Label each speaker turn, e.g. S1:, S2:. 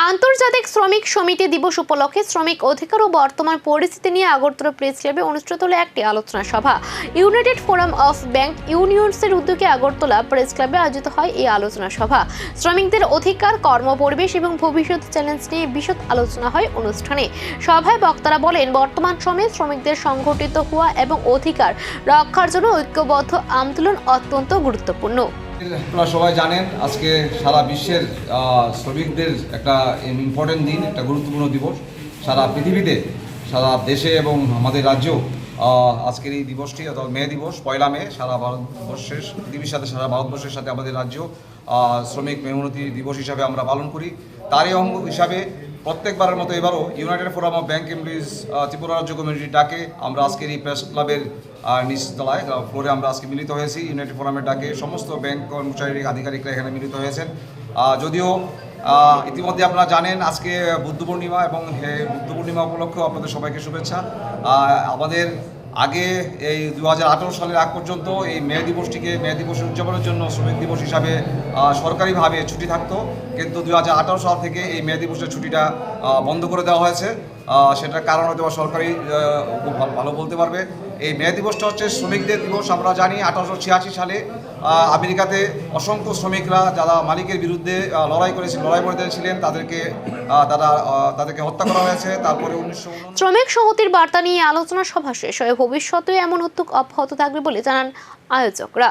S1: আন্তর্জাতিক শ্রমিক সমিতি দিবস উপলক্ষে শ্রমিক অধিকার ও বর্তমান পরিস্থিতি নিয়ে আগরতলা প্রেস ক্লাবে অনুষ্ঠিত হলো একটি আলোচনা সভা। ইউনাইটেড ফোরাম অফ ব্যাংক ইউনিয়নসের উদ্যোগে আগরতলা প্রেস ক্লাবে আয়োজিত হয় এই আলোচনা সভা। শ্রমিকদের অধিকার, কর্মপরিবেশ এবং ভবিষ্যৎ চ্যালেঞ্জ নিয়ে বিশদ আলোচনা হয় অনুষ্ঠানে। সভায় বক্তারা বলেন, বর্তমান সময়ে শ্রমিকদের সংগঠিত হওয়া এবং অধিকার রক্ষার জন্য ঐক্যবদ্ধ আন্দোলন অত্যন্ত গুরুত্বপূর্ণ।
S2: আপনারা সবাই জানেন, আজকে সারা বিশ্বের শ্রমিকদের একটা ইম্পর্টেন্ট দিন, একটা গুরুত্বপূর্ণ দিবস। সারা পৃথিবীতে, সারা দেশে এবং আমাদের রাজ্যেও আজকের এই দিবসটি অর্থাৎ মে দিবস, 1 মে সারা ভারতবর্ষের পৃথিবীর সাথে সারা ভারতবর্ষের সাথে আমাদের রাজ্য শ্রমিক মেহনতি দিবস হিসাবে আমরা পালন করি। তারই অঙ্গ হিসাবে প্রত্যেকবারের মতো এবারও United forum of bank employees Tripura রাজ্য কমিটির ডাকে আমরা আজকের এই প্রেস ক্লাবের নিচতলায় ফ্লোরে আমরা আজকে মিলিত হয়েছি। ইউনাইটেড ফোরামের ডাকে সমস্ত ব্যাংক কর্মচারী আধিকারিকরা এখানে মিলিত হয়েছেন। যদিও ইতিমধ্যে আপনারা জানেন আজকে বুদ্ধ পূর্ণিমা, এবং বুদ্ধ পূর্ণিমা উপলক্ষেও আপনাদের সবাইকে শুভেচ্ছা। আমাদের আগে এই 2018 সালের আগ পর্যন্ত এই মে দিবস উদযাপনের জন্য শ্রমিক দিবস হিসাবে সরকারিভাবে ছুটি থাকতো, কিন্তু 2018 সাল থেকে এই মে দিবসের ছুটিটা বন্ধ করে দেওয়া হয়েছে। সেটার কারণ হয়তো সরকারি খুব ভালো বলতে পারবে। এই মে দিবসটা হচ্ছে শ্রমিকদের দিবস। আমরা জানি 1886 সালে আমেরিকাতে অসংখ্য শ্রমিকরা যারা মালিকের বিরুদ্ধে লড়াই করেছিলেন তাদেরকে হত্যা করা হয়েছে। তারপরে 1900
S1: শ্রমিক সংহতির বার্তা নিয়ে আলোচনা সভা শেষ হয়ে ভবিষ্যতে এমন উদ্যোগ অব্যাহত থাকবে বলে জানান আয়োজকরা।